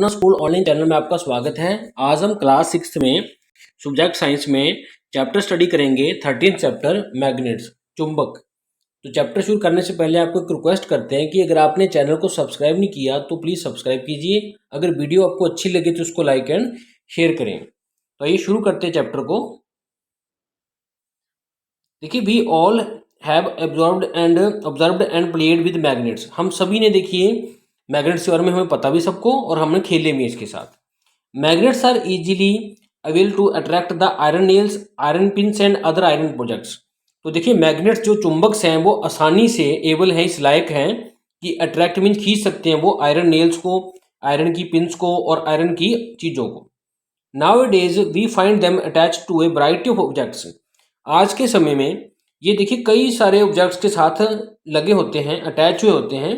अपना school online channel में आपका स्वागत है। आज हम क्लास 6 में सब्जेक्ट साइंस में चैप्टर स्टडी करेंगे 13th चैप्टर मैग्नेट्स, चुंबक। तो चैप्टर शुरू करने से पहले आपको एक रिक्वेस्ट करते हैं कि अगर आपने चैनल को सब्सक्राइब नहीं किया तो प्लीज़ सब्सक्राइब कीजिए। अगर वीडियो आपको अच्छी लगे तो उसको लाइक एंड शेयर करें। तो आइए शुरू करते हैं चैप्टर को। देखिए, we all have observed and played with magnets. हम सभी ने देखिए मैग्नेट्स के बारे में हमें पता भी सबको और हमने खेले भी इसके साथ। Magnets are easily avail to attract the iron nails, iron pins and other iron projects. तो देखिए मैग्नेट्स जो चुंबक हैं वो आसानी से एबल हैं, इस लायक हैं कि अट्रैक्ट मीन खींच सकते हैं वो आयरन नेल्स को, आयरन की पिंस को और आयरन की चीज़ों को। Nowadays we find them attach to a variety of objects. आज के समय में ये देखिए कई सारे ऑब्जेक्ट्स के साथ लगे होते हैं, अटैच हुए होते हैं।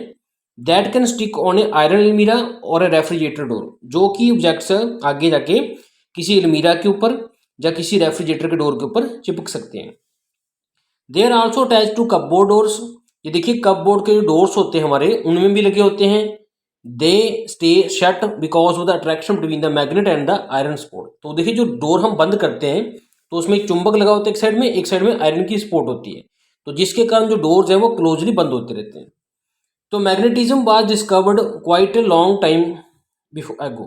That can stick on A iron अलमीरा और ए रेफ्रिजरेटर डोर। जो कि ऑब्जेक्ट्स आगे जाके किसी अलमीरा के ऊपर या किसी रेफ्रिजरेटर के डोर के ऊपर चिपक सकते हैं। They are also attach to cupboard doors. ये देखिए कपबोर्ड के जो डोर्स होते हैं हमारे, उनमें भी लगे होते हैं। They stay shut because of the attraction between the magnet and the iron sport. तो देखिए जो डोर हम बंद करते हैं तो उसमें एक चुंबक लगा होता है एक साइड में आयरन की स्पोर्ट होती है, तो जिसके कारण जो डोर्स हैं वो क्लोजली बंद होते रहते हैं। तो magnetism was discovered quite a long time before एगो।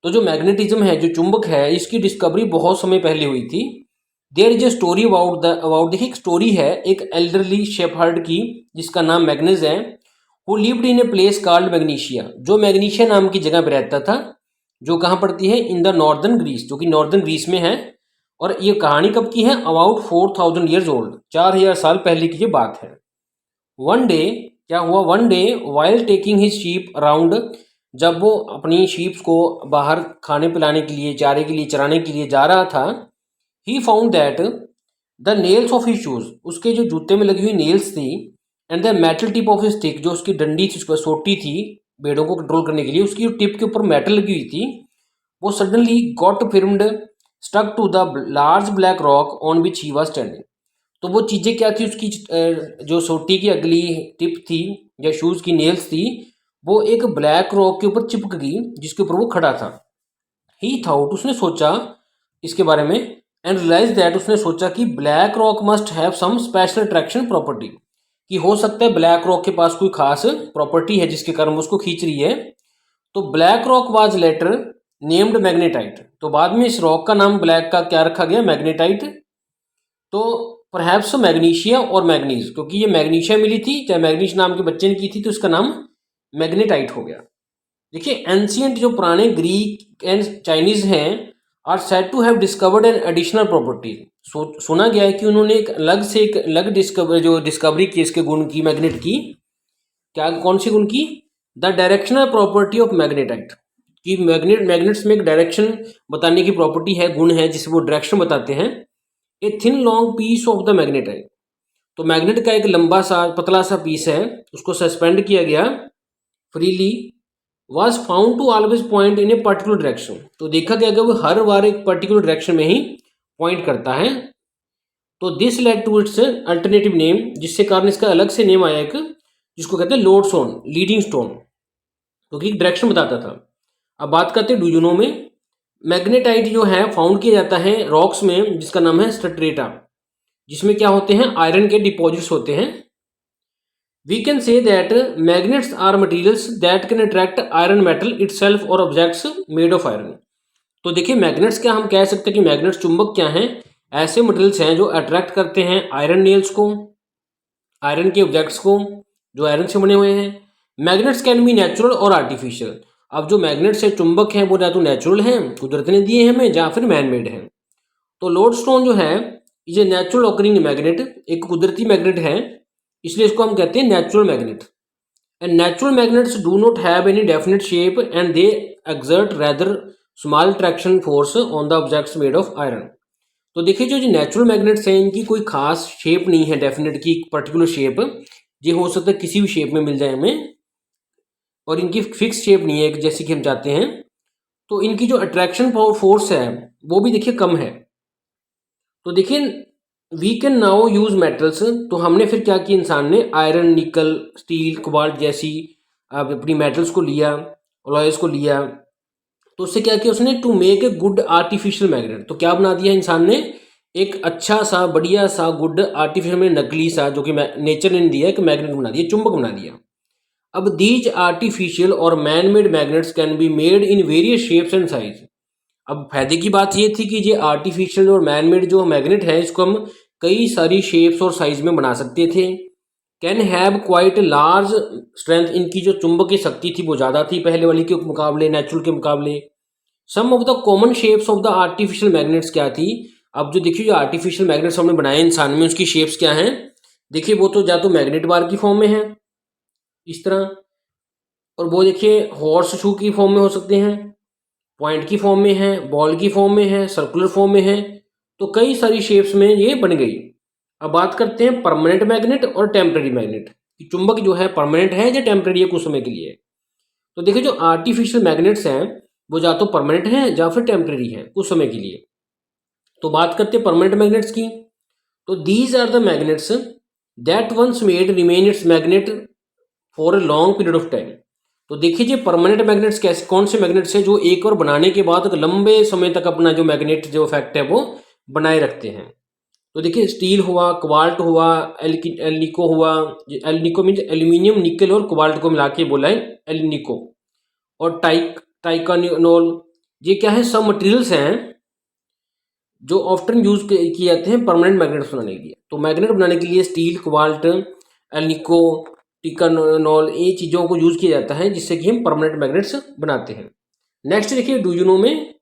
तो जो मैग्नेटिज्म है, जो चुंबक है, इसकी डिस्कवरी बहुत समय पहले हुई थी। There is a story about देखिए एक स्टोरी है एक एल्डरली शेफर्ड की जिसका नाम मैग्नेस है। Who lived in a place called magnesia, जो मैग्नीशिया नाम की जगह पर रहता था, जो कहाँ पड़ती है, इन द नॉर्दर्न ग्रीस, जो कि नॉर्दर्न ग्रीस में है। और ये कहानी कब की है, अबाउट 4000 ईयर्स ओल्ड, 4000 साल पहले की ये बात है। वन डे क्या हुआ, one day while taking his sheep around, जब वो अपनी शीप्स को बाहर खाने पिलाने के लिए, चारे के लिए, चराने के लिए जा रहा था, he found that the nails of his shoes, उसके जो जूते में लगी हुई नेल्स थी, and the metal tip of his stick, जो उसकी डंडी थी, उसको सोटी थी भेड़ों को कंट्रोल करने के लिए, उसकी टिप के ऊपर मेटल लगी हुई थी, वो suddenly got firmed stuck to the large black rock on which he was standing. तो वो चीज़ें क्या थी, उसकी जो सोटी की अगली टिप थी या शूज़ की नेल्स थी, वो एक ब्लैक रॉक के ऊपर चिपक गई जिसके ऊपर वो खड़ा था। ही थॉट, उसने सोचा इसके बारे में, एंड रियलाइज दैट, उसने सोचा कि black rock must have some special attraction property, कि हो सकता है ब्लैक रॉक के पास कोई खास प्रॉपर्टी है जिसके कारण वो उसको खींच रही है। तो black rock was later named magnetite. तो बाद में इस रॉक का नाम ब्लैक का क्या रखा गया, मैग्नेटाइट। तो परहैप्स मैग्नीशिया और मैग्नीज, क्योंकि ये मैग्नीशिया मिली थी, चाहे मैग्नीश नाम के बच्चे ने की थी, तो इसका नाम मैग्नेटाइट हो गया। देखिए एंशियंट जो पुराने ग्रीक एंड चाइनीज हैं are said to have discovered an additional property. सुना गया है कि उन्होंने एक अलग डिस्कवरी की इसके गुण की, मैग्नेट की। क्या, कौन सी गुण की, the directional property of magnetite, कि मैग्नेट्स में एक डायरेक्शन बताने की प्रॉपर्टी है, गुण है, जिसे वो डायरेक्शन बताते हैं। A thin long piece of the magnetite, तो मैग्नेट का एक लंबा सा पतला सा पीस है, उसको सस्पेंड किया गया freely, was found to always point in a particular direction. तो देखा गया कि वो हर बार एक पर्टिकुलर डायरेक्शन में ही पॉइंट करता है। तो this led to its alternative name, जिससे कारण इसका अलग से नेम आया एक, जिसको कहते हैं लोड स्टोन, लीडिंग स्टोन, क्योंकि डायरेक्शन बताता था। अब बात करते हैं डुयूनो में। मैग्नेटाइट जो है फाउंड किया जाता है रॉक्स में जिसका नाम है स्ट्रेटा, जिसमें क्या होते हैं, आयरन के डिपॉजिट्स होते हैं। We can say that magnets are materials that can attract iron metal itself और ऑब्जेक्ट्स मेड ऑफ आयरन। तो देखिए मैग्नेट्स क्या, हम कह सकते हैं कि मैग्नेट्स चुंबक क्या हैं, ऐसे मटेरियल्स हैं जो अट्रैक्ट करते हैं आयरन नेल्स को, आयरन के ऑब्जेक्ट्स को जो आयरन से बने हुए हैं। मैग्नेट्स कैन बी नेचुरल और आर्टिफिशियल। अब जो मैग्नेट्स है, चुंबक हैं, वो या तो नेचुरल हैं, कुदरत ने दिए हैं हमें, या फिर मैन मेड हैं। तो लोड स्टोन जो है ये नेचुरल ऑकरिंग मैग्नेट, एक कुदरती मैग्नेट है, इसलिए इसको हम कहते हैं natural magnet. And natural magnets do not have any definite shape and they exert rather small traction force on the objects made of iron. तो देखिए जो नेचुरल मैग्नेट्स हैं इनकी कोई खास शेप नहीं है, डेफिनेट की पर्टिकुलर शेप, ये हो सकता है किसी भी शेप में मिल जाए हमें, और इनकी फिक्स शेप नहीं है जैसे कि हम चाहते हैं। तो इनकी जो अट्रैक्शन फोर्स है वो भी देखिए कम है। तो देखिए we can now use metals, तो हमने फिर क्या किया, इंसान ने आयरन, निकल, स्टील, कोबाल्ट जैसी अपनी मेटल्स को लिया, अलॉयज को लिया, तो उससे क्या किया उसने, to make a good artificial magnet, तो क्या बना दिया इंसान ने, एक अच्छा सा बढ़िया सा गुड आर्टिफिशियल में नकली सा, जो कि नेचर ने दिया, एक मैग्नेट बना दिया, चुंबक बना दिया। अब दीज आर्टिफिशियल और man made magnets can be made in various shapes and size. अब फायदे की बात ये थी कि ये आर्टिफिशियल और मैन मेड जो मैग्नेट है इसको हम कई सारी शेप्स और साइज में बना सकते थे। Can have quite large strength, इनकी जो चुंबकीय शक्ति थी वो ज़्यादा थी पहले वाली के मुकाबले, नेचुरल के मुकाबले। Some of the common shapes of the artificial magnets क्या थी, अब जो देखिए जो आर्टिफिशियल मैग्नेट्स हमने बनाए इंसान में उसकी शेप्स क्या हैं, देखिए वो तो या तो मैग्नेट बार की फॉर्म में है इस तरह, और वो देखिए हॉर्स शू की फॉर्म में हो सकते हैं, पॉइंट की फॉर्म में है, बॉल की फॉर्म में है, सर्कुलर फॉर्म में है, तो कई सारी शेप्स में ये बन गई। अब बात करते हैं परमानेंट मैग्नेट और टेम्परेरी मैग्नेट, कि चुंबक जो है परमानेंट है या टेम्परेरी है, कुछ समय के लिए। तो देखिए जो आर्टिफिशियल मैग्नेट्स हैं वो या तो परमानेंट हैं या फिर टेम्परेरी हैं, कुछ समय के लिए। तो बात करते हैं परमानेंट मैग्नेट्स की, तो these are the magnets that once made remain its magnet for a long period of time. तो देखिए ये परमानेंट मैग्नेट्स कैसे, कौन से मैग्नेट्स हैं जो एक बार बनाने के बाद लंबे समय तक अपना जो मैग्नेट जो इफेक्ट है वो बनाए रखते हैं। तो देखिए स्टील हुआ, कोबाल्ट हुआ, एलनिको हुआ, एलनिको मीन्स एल्यूमिनियम, निकल और कोबाल्ट को मिला के बोला है एलनिको, और टाइकानोल, ये क्या है, सब मटेरियल्स हैं जो ऑफ्टन यूज किए जाते हैं परमानेंट मैग्नेट्स बनाने के लिए। तो मैग्नेट बनाने के लिए स्टील, कोबाल्ट, एलनिको, टिकानोल, ये चीज़ों को यूज किया जाता है जिससे कि हम परमानेंट मैग्नेट्स बनाते हैं। नेक्स्ट देखिए डू यू नो में,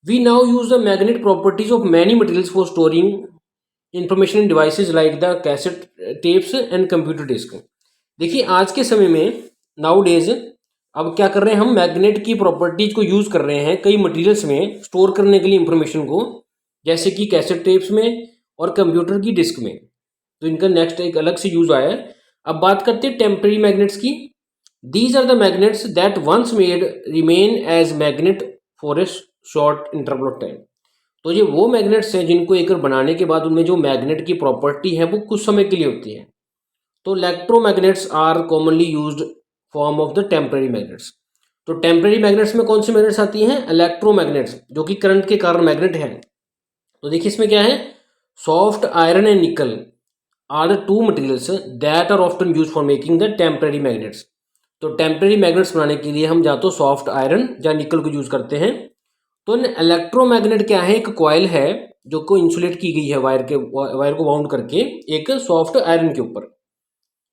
we now use the magnet properties of many materials for storing information in devices like the cassette tapes and computer disk. देखिए आज के समय में नाउ डेज अब क्या कर रहे हैं हम, मैग्नेट की प्रॉपर्टीज को यूज कर रहे हैं कई मटेरियल्स में स्टोर करने के लिए इंफॉर्मेशन को, जैसे कि कैसेट टेप्स में और कंप्यूटर की डिस्क में। तो इनका नेक्स्ट एक अलग से यूज आया है। अब बात करते हैं टेम्परेरी मैग्नेट्स की। These are the magnets that once made remain as magnet for a short interval of time. तो ये वो मैग्नेट्स हैं जिनको एक बार बनाने के बाद उनमें जो मैग्नेट की प्रॉपर्टी है वो कुछ समय के लिए होती है। तो electromagnets are commonly used form of the temporary magnets. तो टेम्परेरी मैग्नेट्स में कौन सी मैग्नेट्स आती हैं, इलेक्ट्रोमैग्नेट्स, जो कि करंट के कारण मैग्नेट है। तो देखिए इसमें क्या है, soft iron and nickel are the two materials that are often use for making the temporary magnets. तो टेम्परेरी मैग्नेट्स बनाने के लिए हम या तो सॉफ्ट आयरन या निकल को यूज करते हैं। तो इलेक्ट्रोमैग्नेट क्या है, एक कॉइल है जो को इंसुलेट की गई है वायर को बाउंड करके एक सॉफ्ट आयरन के ऊपर।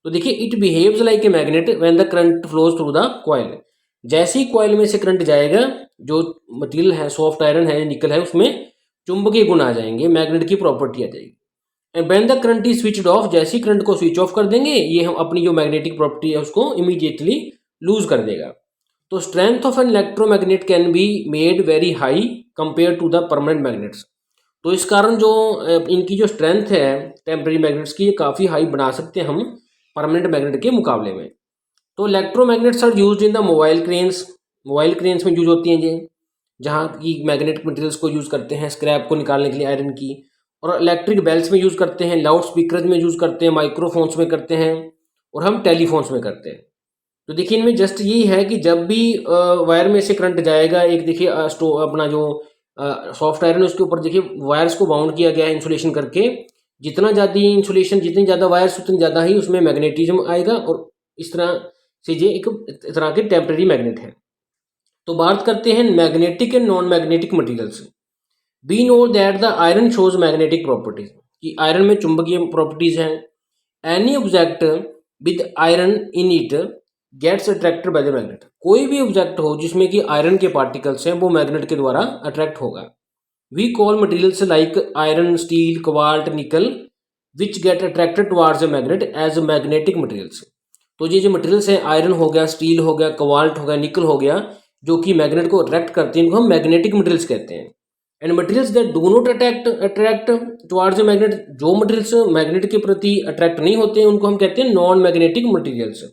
तो देखिए it behaves like a magnet when the current flows through the coil. जैसे ही कॉइल में से करंट जाएगा, जो मटेरियल है सॉफ्ट आयरन है निकल है उसमें चुंबकीय गुण आ जाएंगे, मैग्नेट की प्रॉपर्टी आ जाएगी। And when the current is switched off, जैसे ही करंट को स्विच ऑफ कर देंगे ये हम अपनी जो मैग्नेटिक प्रॉपर्टी है उसको इमीडिएटली लूज कर देगा। तो strength of an electromagnet can be made very high compare to the permanent magnets. तो इस कारण जो इनकी जो स्ट्रेंथ है टेम्परेरी मैग्नेट्स की, ये काफ़ी हाई बना सकते हैं हम परमानेंट मैग्नेट के मुकाबले में। तो electromagnets are used in the mobile cranes, mobile cranes में यूज होती हैं ये, जहाँ की मैग्नेटिक मटेरियल्स को यूज़ करते हैं स्क्रैप को निकालने के लिए आयरन की, और इलेक्ट्रिक बेल्स में यूज़ करते हैं, लाउड स्पीकर में यूज़ करते हैं, माइक्रोफोन्स में करते हैं, और हम टेलीफोन्स में करते हैं। तो देखिए इनमें जस्ट यही है कि जब भी वायर में से करंट जाएगा, एक देखिए अपना जो सॉफ्ट आयरन है उसके ऊपर देखिए वायर्स को बाउंड किया गया है इंसुलेशन करके, जितना ज़्यादा इंसुलेशन, जितनी ज़्यादा वायर्स उतनी ज़्यादा ही उसमें मैग्नेटिज्म आएगा, और इस तरह से ये एक तरह के टेम्परेरी मैग्नेट है। तो बात करते हैं magnetic and non magnetic materials. We know that the iron shows magnetic properties, कि आयरन में चुंबकीय प्रॉपर्टीज हैं। Any object with iron in it gets attracted by the magnet. कोई भी ऑब्जेक्ट हो जिसमें कि आयरन के पार्टिकल्स हैं वो मैग्नेट के द्वारा अट्रैक्ट होगा। We call materials like iron, steel, cobalt, nickel which get attracted towards the magnet as magnetic materials. तो ये जो मटेरियल्स हैं, आयरन हो गया, स्टील हो गया, कोबाल्ट हो गया, निकल हो गया, जो कि मैग्नेट को अट्रैक्ट करते हैं, इनको हम मैग्नेटिक मटेरियल्स कहते हैं। And materials that do not attract towards the magnet, जो मटेरियल्स मैग्नेट के प्रति अट्रैक्ट नहीं होते हैं उनको हम कहते हैं नॉन मैग्नेटिक मटेरियल्स।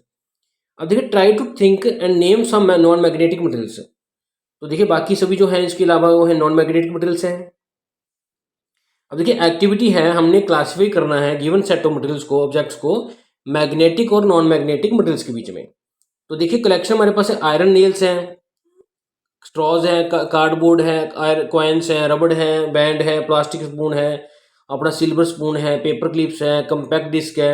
अब देखिए try to think and name some non magnetic materials. तो देखिए बाकी सभी जो है इसके अलावा वो है नॉन मैग्नेटिक मटेरियल्स हैं। अब देखिए एक्टिविटी है, हमने क्लासीफाई करना है गिवन सेट ऑफ मटेरियल्स को, ऑब्जेक्ट्स को, मैग्नेटिक और नॉन मैग्नेटिक मटेरियल्स के बीच में। तो देखिए कलेक्शन हमारे पास है, आयरन नेल्स हैं, स्ट्रॉज है, कार्डबोर्ड है, कॉइन्स है, रबड़ है, बैंड है, प्लास्टिक स्पून है, अपना सिल्वर स्पून है, पेपर क्लिप्स है, कंपैक्ट डिस्क है।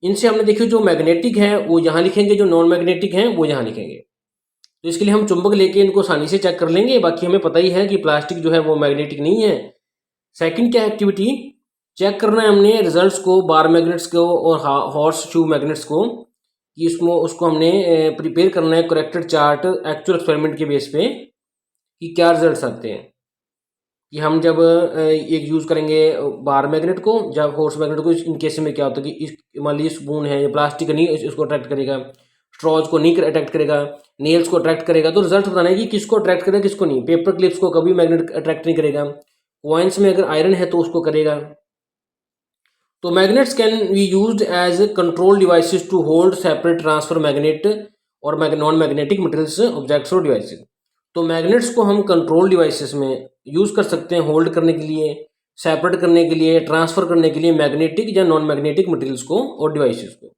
इनसे हमने देखिए जो मैग्नेटिक है वो यहाँ लिखेंगे, जो नॉन मैग्नेटिक हैं वो यहाँ लिखेंगे। तो इसके लिए हम चुंबक लेके इनको आसानी से चेक कर लेंगे। बाकी हमें पता ही है कि प्लास्टिक जो है वो मैग्नेटिक नहीं है। सेकंड क्या एक्टिविटी, चेक करना है हमने रिजल्ट्स को, बार मैग्नेट्स को और हॉर्स शू मैग्नेट्स को, कि उसको हमने प्रिपेयर करना है करेक्टेड चार्ट एक्चुअल एक्सपेरिमेंट के बेस पे कि क्या रिजल्ट्स आते हैं। कि हम जब एक यूज़ करेंगे बार मैग्नेट को, जब हॉर्स मैग्नेट को, इन केस में क्या होता है कि इस मान लीजिए स्पून है, ये प्लास्टिक नहीं इसको अट्रैक्ट करेगा, स्ट्रॉज को नहीं अट्रैक्ट करेगा, नेल्स को अट्रैक्ट करेगा। तो रिजल्ट बताना है कि किसको अट्रैक्ट करेगा किसको नहीं। पेपर क्लिप्स को कभी मैग्नेट अट्रैक्ट नहीं करेगा, कॉइन्स में अगर आयरन है तो उसको करेगा। तो magnets can be used as control devices to hold separate transfer magnet और नॉन मैग्नेटिक मटेरियल्स ऑब्जेक्ट्स और डिवाइसेस। तो मैग्नेट्स को हम कंट्रोल डिवाइसेस में यूज़ कर सकते हैं, होल्ड करने के लिए, सेपरेट करने के लिए, ट्रांसफ़र करने के लिए मैग्नेटिक या नॉन मैग्नेटिक मटेरियल्स को और डिवाइसेस को।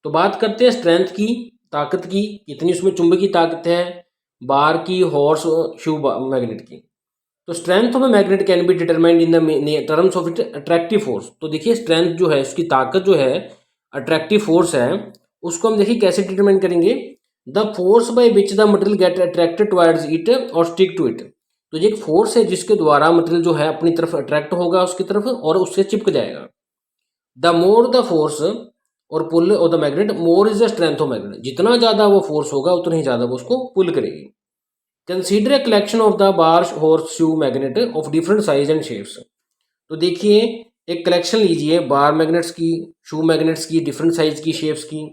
तो बात करते हैं स्ट्रेंथ की, ताकत की, कितनी उसमें चुंबकीय ताकत है, बार की, हॉर्स शू मैग्नेट की। तो strength of a magnet can be determined in the terms of it attractive force. तो देखिए स्ट्रेंथ जो है, उसकी ताकत जो है, अट्रैक्टिव फोर्स है, उसको हम देखिए कैसे डिटरमाइन करेंगे। The force by which the material get attracted towards it और स्टिक टू इट। तो ये एक फोर्स है जिसके द्वारा मटेरियल जो है अपनी तरफ अट्रैक्ट होगा उसकी तरफ और उससे चिपक जाएगा। द मोर द फोर्स और pull of the magnet, more is the strength of magnet. जितना ज़्यादा वो फोर्स होगा उतना ही ज़्यादा वो उसको पुल करेगी। Consider a collection of the bar horseshoe magnet of different size and shapes. तो देखिए एक कलेक्शन लीजिए बार मैग्नेट्स की, शू मैग्नेट्स की, डिफरेंट साइज की, शेप्स की।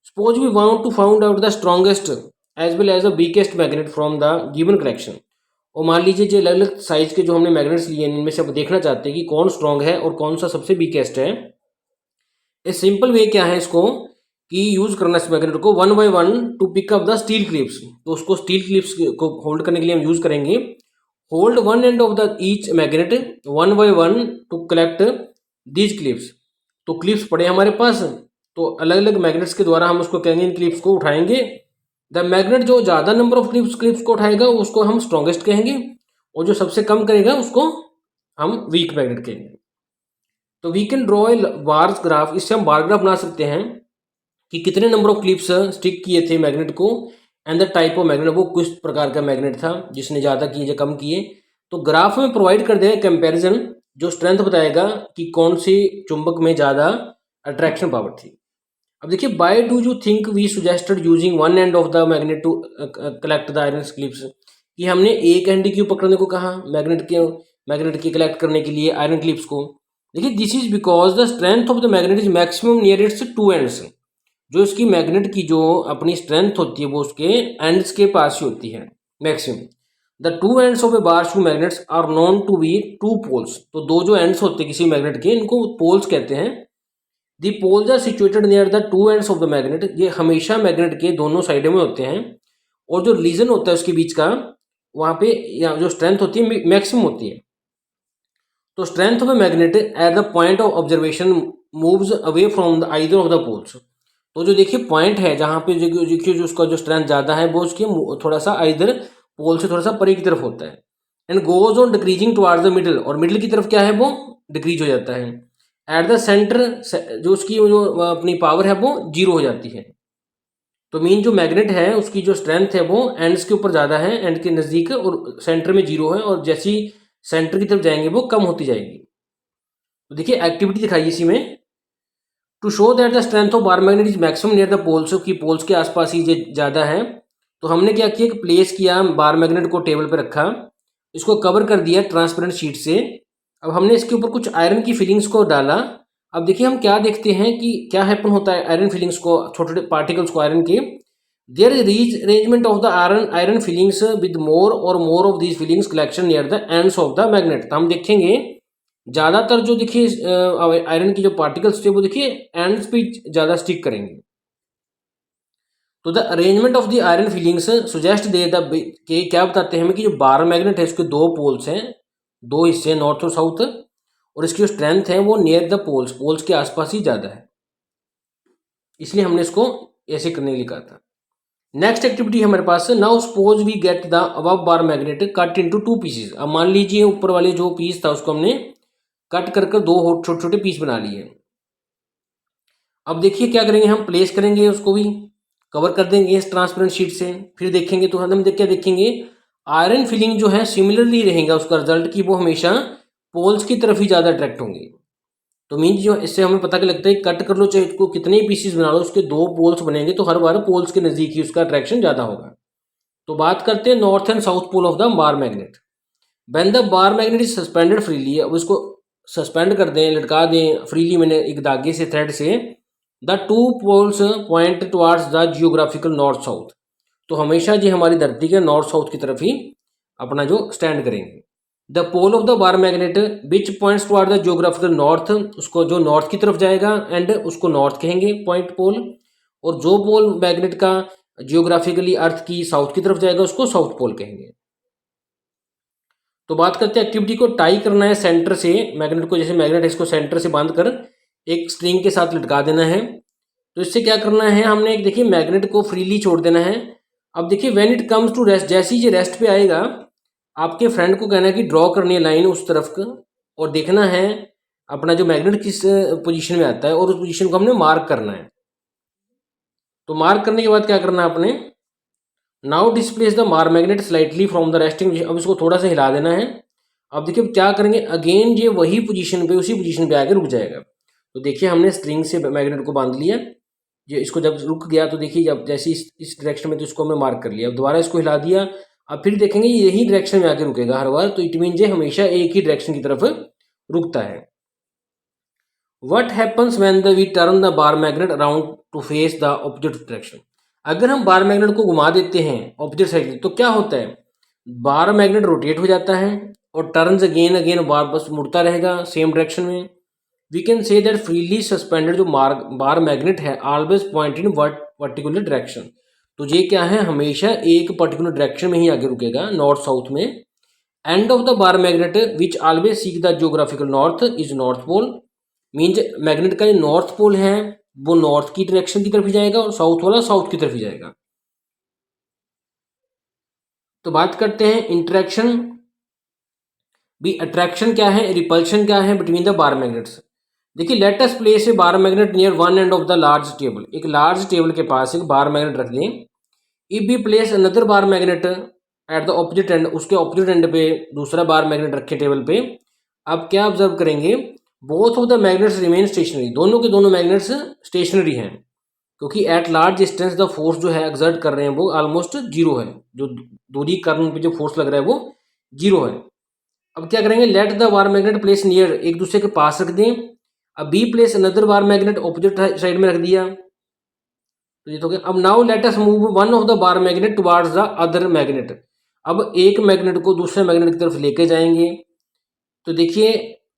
Suppose we want to found out the strongest as well as the weakest magnet from the given collection. और मान लीजिए जो अलग अलग साइज के जो हमने मैग्नेट्स लिए इनमें से अब देखना चाहते हैं कि कौन स्ट्रॉन्ग है और कौन सा सबसे वीकेस्ट है। ए सिंपल वे क्या है इसको कि यूज़ करना इस मैग्नेट को one by one to pick up the steel clips. तो उसको स्टील क्लिप्स को होल्ड करने के लिए हम यूज़ करेंगे। Hold one end of the each magnet one by one to collect these clips. तो क्लिप्स पड़े हमारे पास, तो अलग अलग मैग्नेट्स के द्वारा हम उसको कहेंगे, इन क्लिप्स को उठाएंगे। द मैग्नेट जो ज़्यादा नंबर ऑफ क्लिप्स को उठाएगा उसको हम स्ट्रॉन्गेस्ट कहेंगे, और जो सबसे कम करेगा उसको हम वीक मैग्नेट कहेंगे। तो we can draw a bar graph, इससे हम बार ग्राफ बना सकते हैं कि कितने नंबर ऑफ क्लिप्स स्टिक किए थे मैग्नेट को, and the type of magnet, वो किस प्रकार का मैग्नेट था, जिसने ज़्यादा किए या कम किए। तो ग्राफ में प्रोवाइड कर देगा कंपैरिजन जो स्ट्रेंथ बताएगा कि कौन सी चुंबक में ज़्यादा अट्रैक्शन पावर थी। अब देखिए, why do you think we suggested using one end of the magnet to collect the iron clips. कि हमने एक एंड क्यों पकड़ने को कहा मैग्नेट के कलेक्ट करने के लिए आयरन क्लिप्स को। देखिए, this is because the strength of the magnet is maximum near it's two ends. जो इसकी मैग्नेट की जो अपनी स्ट्रेंथ होती है वो उसके एंड्स के पास ही होती है maximum. The two ends of a bar shoe magnets are known to be two poles. तो दो जो एंड्स होते हैं किसी मैग्नेट के, इनको पोल्स कहते हैं। The poles are situated near the two ends of the magnet. ये हमेशा मैग्नेट के दोनों साइडों में होते हैं, और जो रीजन होता है उसके बीच का, वहाँ पे जो स्ट्रेंथ होती है मैक्सिमम होती है। तो strength of a magnet at the point of observation moves away from the either of the poles. तो जो देखिए पॉइंट है जहाँ पे देखिए जो उसका जो स्ट्रेंथ ज़्यादा है वो उसके थोड़ा सा आइदर पोल से थोड़ा सा परे की तरफ होता है, and goes on decreasing towards the middle. और मिडिल की तरफ क्या है वो डिक्रीज हो जाता है। एट द सेंटर जो उसकी जो अपनी पावर है वो जीरो हो जाती है। तो मीन जो मैग्नेट है उसकी जो स्ट्रेंथ है वो एंड्स के ऊपर ज़्यादा है, एंड के नज़दीक, और सेंटर में जीरो है, और जैसी सेंटर की तरफ जाएंगे वो कम होती जाएगी। तो देखिए एक्टिविटी दिखाई इसी में, to show that the strength of bar magnet is maximum near the poles, की पोल्स के आसपास ही ये ज़्यादा है। तो हमने क्या किया कि प्लेस किया, बार मैग्नेट को टेबल पर रखा, इसको कवर कर दिया ट्रांसपेरेंट शीट से। अब हमने इसके ऊपर कुछ आयरन की फिलिंग्स को डाला। अब देखिए हम क्या देखते हैं कि क्या हैपन होता है आयरन फिलिंग्स को, छोटे छोटे पार्टिकल्स को आयरन के। There is arrangement of the iron filings with more of these filings collection near the ends of the magnet. तो हम देखेंगे ज़्यादातर जो देखिए आयरन की जो पार्टिकल्स थे वो देखिए एंड्स पे ज़्यादा स्टिक करेंगे। तो the arrangement of the iron fillings suggest they the के क्या बताते हैं हमें कि जो बार मैग्नेट है उसके दो पोल्स हैं, दो हिस्से नॉर्थ और साउथ, और इसकी जो स्ट्रेंथ है वो नियर द पोल्स के आसपास ही ज़्यादा है। इसलिए हमने इसको ऐसे करने के लिए कहा था। नेक्स्ट एक्टिविटी हमारे पास, now suppose we get the above bar magnet cut into 2 pieces. अब मान लीजिए ऊपर वाले जो पीस था उसको हमने कट कर कर 2 छोटे छोटे पीस बना लिए। अब देखिए क्या करेंगे, हम प्लेस करेंगे, उसको भी कवर कर देंगे इस ट्रांसपेरेंट शीट से। फिर देखेंगे तो हम क्या देखेंगे, आयरन फिलिंग जो है सिमिलरली रहेगा उसका रिजल्ट की वो हमेशा पोल्स की तरफ ही ज़्यादा अट्रैक्ट होंगे। तो मीन जो इससे हमें पता लगता है कट कर लो चाहे उसको कितने पीसीस बना लो, उसके 2 पोल्स बनेंगे तो हर बार पोल्स के नज़दीक ही उसका अट्रैक्शन ज़्यादा होगा। तो बात करते हैं north and south pole of the bar magnet. When the bar magnet is suspended freely, अब इसको सस्पेंड कर दें, लटका दें फ्रीली, मैंने एक धागे से, थ्रेड से, the 2 poles point towards the geographical north south. तो हमेशा जी हमारी धरती के नॉर्थ साउथ की तरफ ही अपना जो स्टैंड करेंगे। The pole of the bar magnet which points toward the geographical north, उसको जो नॉर्थ की तरफ जाएगा एंड उसको नॉर्थ कहेंगे पॉइंट पोल, और जो पोल मैग्नेट का जियोग्राफिकली अर्थ की साउथ की तरफ जाएगा उसको साउथ पोल कहेंगे। तो बात करते हैं एक्टिविटी को टाई करना है सेंटर से मैग्नेट को, जैसे मैग्नेट है इसको सेंटर से बांध कर एक स्ट्रिंग के साथ लटका देना है। तो इससे क्या करना है, हमने एक देखिए मैग्नेट को फ्रीली छोड़ देना है। अब देखिए when it comes to rest, जैसे ही ये रेस्ट पे आएगा आपके फ्रेंड को कहना है कि ड्रॉ करनी है लाइन उस तरफ का, और देखना है अपना जो मैग्नेट किस पोजीशन में आता है और उस पोजीशन को हमने मार्क करना है। तो मार्क करने के बाद क्या करना है आपने, now displace the bar magnet slightly from the resting, अब इसको थोड़ा सा हिला देना है। अब देखिए क्या करेंगे, अगेन ये वही पोजीशन पे, उसी पोजीशन पे आके रुक जाएगा। तो देखिए हमने स्ट्रिंग से मैग्नेट को बांध लिया, ये इसको जब रुक गया तो देखिए जब जैसे इस डायरेक्शन में, तो इसको हमने मार्क कर लिया। अब दोबारा इसको हिला दिया, अब फिर देखेंगे यही डायरेक्शन में आके रुकेगा हर बार, तो इट मीन ये हमेशा एक ही डायरेक्शन की तरफ रुकता है। What happens when we turn the bar magnet around to face the opposite direction. अगर हम बार मैग्नेट को घुमा देते हैं ऑपोजिट साइड तो क्या होता है, बार मैग्नेट रोटेट हो जाता है और टर्न्स अगेन अगेन बार बस मुड़ता रहेगा सेम डायरेक्शन में। We can say that freely suspended जो बार मैग्नेट है always point in particular direction. तो ये क्या है, हमेशा एक पर्टिकुलर डायरेक्शन में ही आगे रुकेगा, नॉर्थ साउथ में। End of the bar magnet which always seek the geographical north is north pole. Means magnet का जो नॉर्थ पोल है वो नॉर्थ की डायरेक्शन की तरफ ही जाएगा और साउथ वाला साउथ की तरफ ही जाएगा। तो बात करते हैं इंटरेक्शन भी, अट्रैक्शन क्या है, रिपल्शन क्या है बिटवीन द बार मैग्नेट्स। देखिए let us place a bar magnet near one end of the large table. एक लार्ज टेबल के पास एक बार मैग्नेट रख दें। If we place another bar magnet at the opposite end, उसके opposite end पे दूसरा बार मैग्नेट रखे टेबल पे। अब क्या ऑब्जर्व करेंगे, both of the magnets remain stationery, दोनों के दोनों मैग्नेट्स स्टेशनरी हैं, क्योंकि at large distance the force जो है एक्सर्ट कर रहे हैं वो ऑलमोस्ट जीरो है, जो दूरी कारण पे जो फोर्स लग रहा है वो जीरो है। अब क्या करेंगे, let the bar magnet place near, एक दूसरे के पास रख दें। अब we place another bar magnet opposite side में रख दिया, तो ये तो गया। अब now let us move one of the bar magnet towards the other magnet. अब एक मैग्नेट को दूसरे मैग्नेट की तरफ लेके जाएंगे। तो देखिए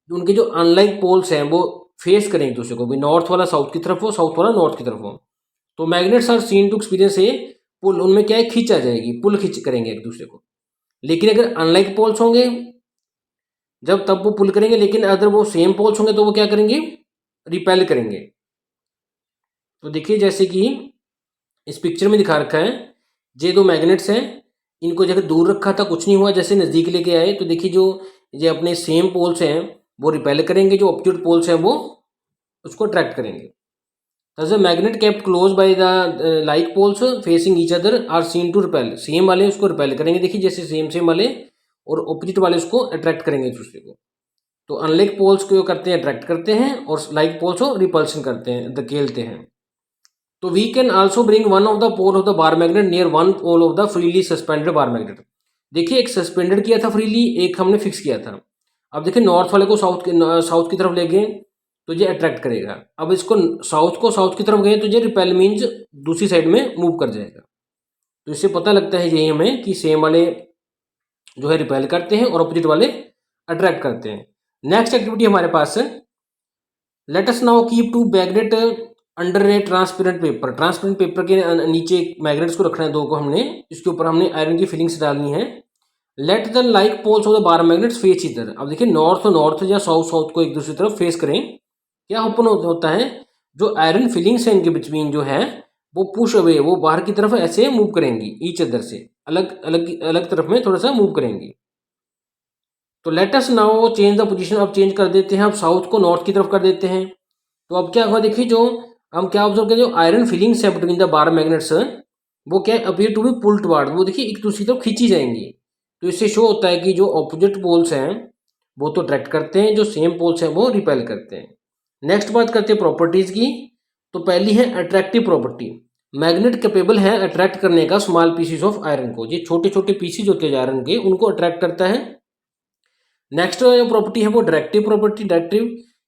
उनके जो अनलाइक पोल्स हैं वो फेस करेंगे दूसरे को, भी नॉर्थ वाला साउथ की तरफ हो, साउथ वाला नॉर्थ की तरफ हो। तो magnets are seen to experience a pull, उनमें क्या है, खींच आ जाएगी, पुल खींच करेंगे एक दूसरे को। लेकिन अगर अनलाइक पोल्स होंगे जब तब वो पुल करेंगे, लेकिन अगर वो सेम पोल्स होंगे तो वो क्या करेंगे, रिपेल करेंगे। तो देखिए जैसे कि इस पिक्चर में दिखा रखा है, ये दो मैग्नेट्स हैं, इनको जगह दूर रखा था कुछ नहीं हुआ, जैसे नज़दीक लेके आए तो देखिए जो ये अपने सेम पोल्स हैं वो रिपेल करेंगे, जो ऑपोजिट पोल्स हैं वो उसको अट्रैक्ट करेंगे। Thus a magnet kept close by the like poles facing each other are seen to repel, same वाले उसको रिपेल करेंगे, देखिए जैसे सेम वाले और ऑपोजिट वाले उसको अट्रैक्ट करेंगे दूसरे को। तो अनलाइक पोल्स को करते हैं अट्रैक्ट करते हैं और लाइक पोल्स को रिपल्शन करते हैं, धकेलते हैं। तो we can also bring one of the pole of the bar magnet near one pole of the freely suspended bar magnet. देखिए एक सस्पेंडेड किया था फ्रीली, एक हमने फिक्स किया था। अब देखिए नॉर्थ वाले को साउथ की तरफ ले गए तो ये अट्रैक्ट करेगा। अब इसको साउथ की तरफ गए तो ये रिपेल मीन्स दूसरी साइड में मूव कर जाएगा। तो इससे पता लगता है यही हमें कि सेम वाले जो है रिपेल करते हैं और अपोजिट वाले अट्रैक्ट करते हैं। नेक्स्ट एक्टिविटी हमारे पास है, let us now keep two magnet under a transparent paper. Transparent paper के नीचे मैग्नेट्स को रखना है, दो को हमने, इसके ऊपर हमने आयरन की फिलिंग्स डालनी है। Let the like poles of the bar magnets face इधर। अब देखिए नॉर्थ या साउथ को एक दूसरी तरफ फेस करें। क्या ओपन होता है, जो आयरन फिलिंग्स है इनके बिटवीन जो है वो पुश अवे, वो बाहर की तरफ ऐसे मूव करेंगी, ईच अदर से अलग अलग अलग तरफ में थोड़ा सा मूव करेंगी। तो late us now change the position, अब चेंज कर देते हैं, अब साउथ को नॉर्थ की तरफ कर देते हैं। तो अब क्या हुआ, देखिए जो हम क्या ऑब्जर्व करें, जो आयरन फिलिंग्स है बिटवीन द बार मैग्नेट्स, वो क्या appear to be pull toward, वो देखिए एक दूसरी तरफ खींची जाएंगी। तो इससे शो होता है कि जो ऑपोजिट पोल्स हैं वो तो अट्रैक्ट करते हैं, जो सेम पोल्स हैं वो रिपेल करते हैं। नेक्स्ट बात करते हैं प्रॉपर्टीज की। तो पहली है अट्रैक्टिव प्रॉपर्टी, मैग्नेट कैपेबल है अट्रैक्ट करने का स्मॉल पीसीज ऑफ आयरन को, ये छोटे छोटे पीसीज होते हैं आयरन के, उनको अट्रैक्ट करता है। नेक्स्ट जो प्रॉपर्टी है वो डायरेक्टिव प्रॉपर्टी, डायरेक्टिव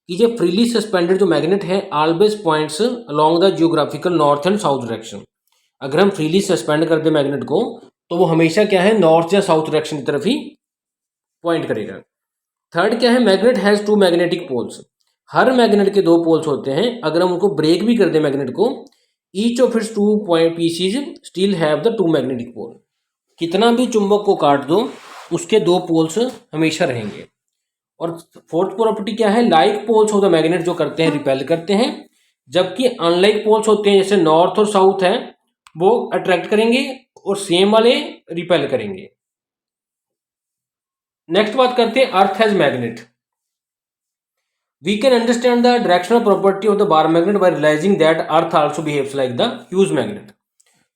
कि ये फ्रीली सस्पेंडेड जो मैग्नेट है always points along the geographical north and south direction. अगर हम फ्रीली सस्पेंड कर दें मैग्नेट को तो वो हमेशा क्या है, नॉर्थ या साउथ डायरेक्शन की तरफ ही पॉइंट करेगा। थर्ड क्या है, magnet has two magnetic poles, हर मैग्नेट के दो पोल्स होते हैं। अगर हम उनको ब्रेक भी कर दें मैग्नेट को, each of its two point pieces still have the two magnetic pole, कितना भी चुंबक को काट दो उसके दो पोल्स हमेशा रहेंगे। और फोर्थ प्रॉपर्टी क्या है, like poles of the magnet जो करते हैं रिपेल करते हैं, जबकि अनलाइक पोल्स होते हैं जैसे नॉर्थ और साउथ है वो अट्रैक्ट करेंगे और सेम वाले रिपेल करेंगे। नेक्स्ट बात करते हैं earth has magnet. We can understand the directional property of the bar magnet by realising that earth also behaves like the huge magnet.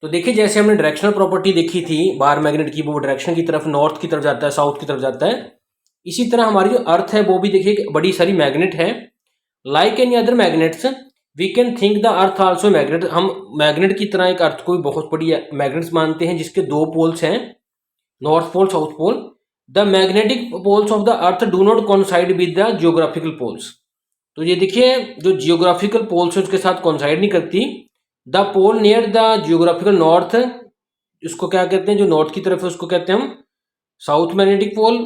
तो देखिए जैसे हमने डायरेक्शनल प्रॉपर्टी देखी थी बार मैग्नेट की, वो डायरेक्शन की तरफ नॉर्थ की तरफ जाता है, साउथ की तरफ जाता है, इसी तरह हमारी जो अर्थ है वो भी देखिए बड़ी सारी मैग्नेट है। Like any other magnets we can think the earth also magnet, हम मैग्नेट की तरह एक अर्थ को भी बहुत बड़ी मैग्नेट्स मानते हैं जिसके दो पोल्स हैं, north pole south pole. The magnetic poles of the earth do not coincide with the geographical poles. तो ये देखिए जो जियोग्राफिकल पोल्स है उसके साथ कोइंसाइड नहीं करती। The pole near the geographical north, इसको क्या कहते हैं, जो नॉर्थ की तरफ है उसको कहते हैं हम south magnetic pole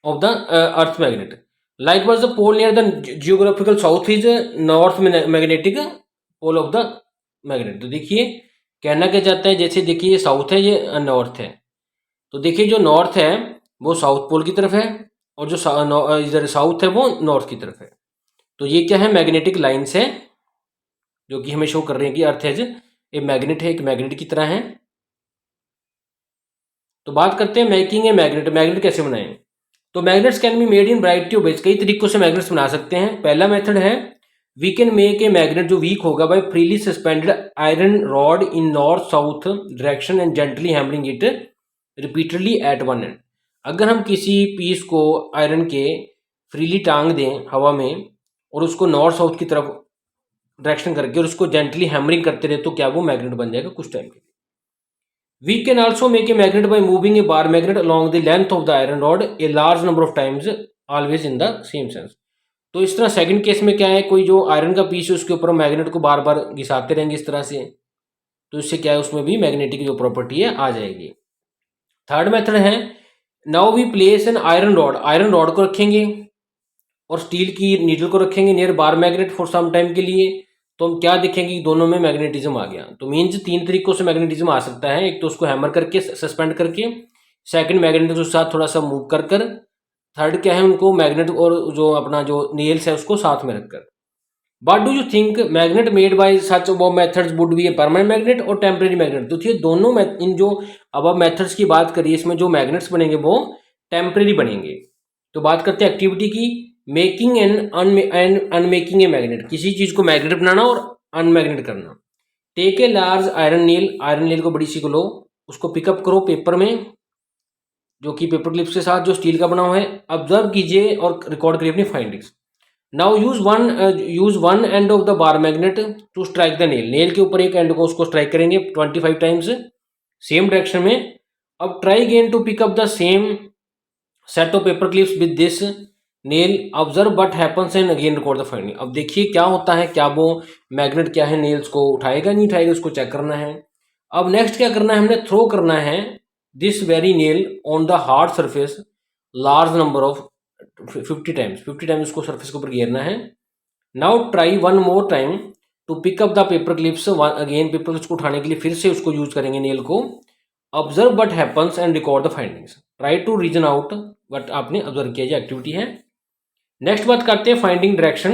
of the earth magnet. Likewise the pole near the geographical south is north magnetic pole of the magnet। तो देखिए कहना क्या चाहता है, जैसे देखिए ये साउथ है ये नॉर्थ है, तो देखिए जो नॉर्थ है वो साउथ पोल की तरफ है और जो इधर साउथ है वो नॉर्थ की तरफ है। तो ये क्या है, मैग्नेटिक लाइन्स है जो कि हमें शो कर रहे हैं कि अर्थ है ये मैग्नेट है, एक मैग्नेट की तरह है। तो बात करते हैं मेकिंग ए मैग्नेट, मैग्नेट कैसे बनाएं। तो magnets can be made in variety of ways, कई तरीकों से मैग्नेट्स बना सकते हैं। पहला मेथड है we can make a magnet जो वीक होगा by freely suspended iron rod in north south direction and gently hammering it repeatedly at one end. अगर हम किसी पीस को आयरन के फ्रीली टांग दें हवा में और उसको नॉर्थ साउथ की तरफ डायरेक्शन करके और उसको जेंटली हैमरिंग करते रहे तो क्या वो मैग्नेट बन जाएगा कुछ टाइम के लिए। We can also make a magnet by moving a bar magnet along the length of the iron rod a large number of times, always in the same sense। तो इस तरह सेकंड केस में क्या है, कोई जो आयरन का piece है उसके ऊपर मैग्नेट को बार बार घिसाते रहेंगे इस तरह से, तो इससे क्या है उसमें भी मैग्नेटिक जो प्रॉपर्टी है आ जाएगी। थर्ड मेथड है now we place an iron rod, iron rod को रखेंगे और स्टील की नीडल को रखेंगे near bar magnet for some time के लिए, तो हम क्या देखेंगे कि दोनों में मैग्नेटिज्म आ गया। तो मीन्स तीन तरीकों से मैग्नेटिज्म आ सकता है, एक तो उसको हैमर करके सस्पेंड करके, सेकंड मैग्नेट के साथ थोड़ा सा मूव कर कर, थर्ड क्या है उनको मैग्नेट और जो अपना जो नेल्स है उसको साथ में रखकर। But do you think magnet made by such वो methods would be a permanent magnet और टेम्परेरी मैग्नेट। तो ये दोनों इन जो अब मेथड्स की बात करिए इसमें जो मैग्नेट्स बनेंगे वो टेम्परेरी बनेंगे। तो बात करते हैं एक्टिविटी की, making and unmaking a magnet, किसी चीज को मैग्नेट बनाना और अनमैग्नेट करना। Take a large iron nail, iron nail को बड़ी सी को लो, उसको पिकअप करो पेपर में जो कि पेपर क्लिप्स के साथ जो स्टील का बना हुआ है, ऑब्जर्व कीजिए और रिकॉर्ड करिए अपनी findings. Now use one end of the bar magnet to strike the nail, nail के ऊपर एक एंड को उसको स्ट्राइक करेंगे 25 टाइम्स सेम डायरेक्शन में। अब try again to pick up the same set of paper clips with this nail, observe what happens and again record the finding. अब देखिए क्या होता है, क्या वो मैग्नेट क्या है नेल्स को उठाएगा नहीं उठाएगा, उसको चेक करना है। अब नेक्स्ट क्या करना है, हमने थ्रो करना है this very nail on the hard surface large number of 50 times, 50 times उसको सरफेस के ऊपर घेरना है। Now try one more time to pick up the paper clips, again paper clips को उठाने के लिए फिर से उसको यूज करेंगे नेल को। Observe what happens and record the findings, try to reason out what आपने ऑब्जर्व किया, जो एक्टिविटी है। नेक्स्ट बात करते हैं finding direction.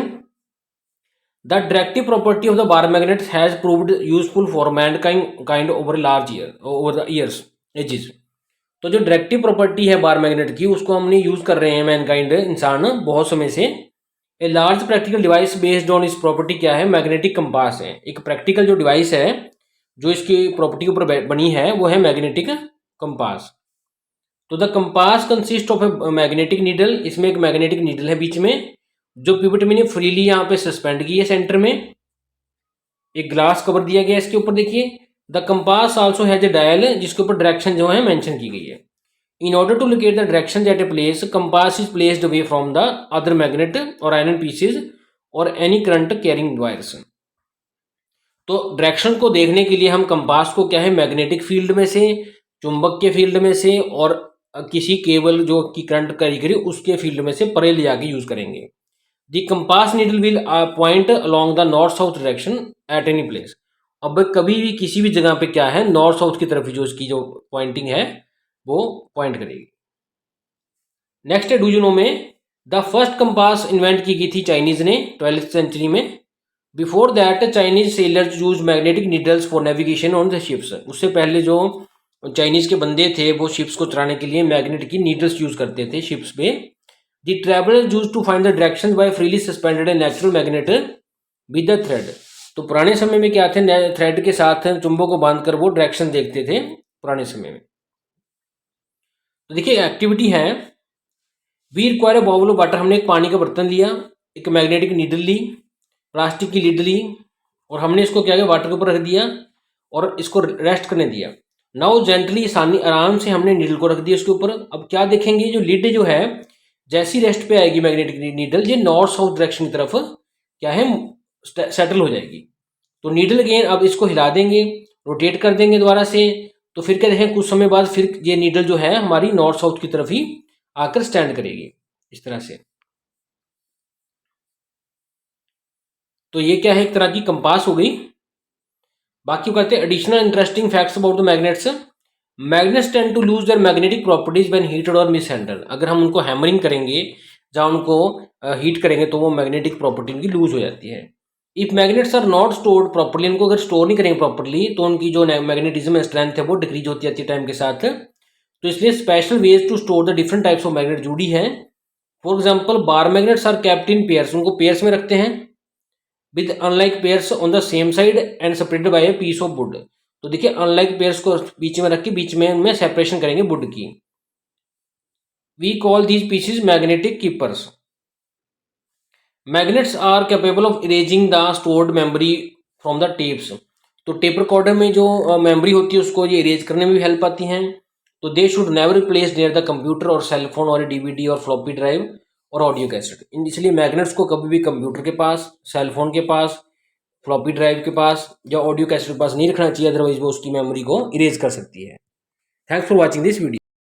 The directive property of the bar magnet has proved useful for mankind over large over the years ages. तो जो directive property है बार मैग्नेट की, उसको हमने यूज कर रहे हैं मैनकाइंड इंसान बहुत समय से। A large practical device based on इस प्रॉपर्टी क्या है, मैग्नेटिक कंपास है। एक प्रैक्टिकल जो डिवाइस है जो इसकी प्रॉपर्टी के ऊपर बनी है वो है मैग्नेटिक कंपास। तो the compass consist of a magnetic needle, इसमें एक मैग्नेटिक नीडल है बीच में जो पिवट मैंने फ्रीली यहाँ पे सस्पेंड की है सेंटर में। एक ग्लास कवर दिया गया है इसके ऊपर, देखिए। The compass also has a dial जिसके ऊपर डायरेक्शन जो है मेंशन की गई है। In order to locate the direction at a place, compass is placed away from the other magnet और आयरन पीसेज और एनी करंट कैरिंग वायर्स। तो डायरेक्शन को देखने के लिए हम कंपास को क्या है, मैग्नेटिक फील्ड में से, चुंबक के फील्ड में से और किसी केबल जो की करंट कैरी करी उसके फील्ड में से परे ले जाके यूज करेंगे। The compass needle will point along the north south direction at any place. अब कभी भी किसी भी जगह पे क्या है, नॉर्थ साउथ की तरफ जो इसकी जो पॉइंटिंग है वो पॉइंट करेगी। नेक्स्ट है डू यू नो में, द फर्स्ट कंपास इन्वेंट की गई थी चाइनीज ने 12th सेंचुरी में। Before that Chinese sellers use magnetic needles for navigation on the ships. उससे पहले जो चाइनीज के बंदे थे वो शिप्स को चलाने के लिए मैग्नेट की नीडल्स यूज करते थे शिप्स पे। The traveller use to find the direction by freely suspended a natural magnet with the thread. तो पुराने समय में क्या थे, थ्रेड के साथ चुंबक को बांधकर वो डायरेक्शन देखते थे पुराने समय में। तो देखिए एक्टिविटी है, we require a bowl of water. हमने एक पानी का बर्तन लिया, एक मैग्नेटिक नीडल ली, प्लास्टिक की लीड ली और हमने इसको क्या किया, वाटर के ऊपर रख दिया और इसको रेस्ट करने दिया। नाउ जेंटली, आराम से हमने नीडल को रख दिया इसके ऊपर। अब क्या देखेंगे, जो लीड जो है जैसी रेस्ट पे आएगी मैग्नेटिक नीडल, ये नॉर्थ साउथ डायरेक्शन की तरफ क्या है सेटल हो जाएगी। तो नीडल अगेन अब इसको हिला देंगे, रोटेट कर देंगे दोबारा से, तो फिर क्या देखें कुछ समय बाद फिर ये नीडल जो है हमारी नॉर्थ साउथ की तरफ ही आकर स्टैंड करेगी इस तरह से। तो ये क्या है, एक तरह की कंपास हो गई। बाकी कहते हैं additional interesting facts about the magnets. Magnets tend to lose their magnetic properties when heated और मिसहैंडल्ड। अगर हम उनको हैमरिंग करेंगे या उनको हीट करेंगे तो वो मैग्नेटिक प्रॉपर्टी उनकी लूज हो जाती है। If magnets are not stored properly, उनको अगर स्टोर नहीं करेंगे प्रॉपर्ली तो उनकी जो मैग्नेटिज्म स्ट्रेंथ है वो डिक्रीज होती जाती है टाइम के साथ। तो इसलिए special ways to store the different types of magnet जुड़ी है। For example bar magnets are kept in pairs, उनको पेयर्स में रखते हैं with unlike pairs on the same side and separated by a piece of wood. तो देखिए unlike pairs को बीच में रख के बीच में उनमें सेपरेशन करेंगे वुड की। We call these pieces magnetic keepers. Magnets are capable of erasing the stored memory from the tapes. तो टेप रिकॉर्डर में जो मेमोरी होती है उसको ये इरेज करने में भी हेल्प आती हैं। तो they should never place near the computer और सेल फोन और डीवीडी और फ्लॉपी ड्राइव और ऑडियो कैसेट। इसलिए मैग्नेट्स को कभी भी कंप्यूटर के पास, सेल फोन के पास, फ्लॉपी ड्राइव के पास या ऑडियो कैसेट के पास नहीं रखना चाहिए, अदरवाइज वो उसकी मेमोरी को इरेज कर सकती है। Thanks for watching this video.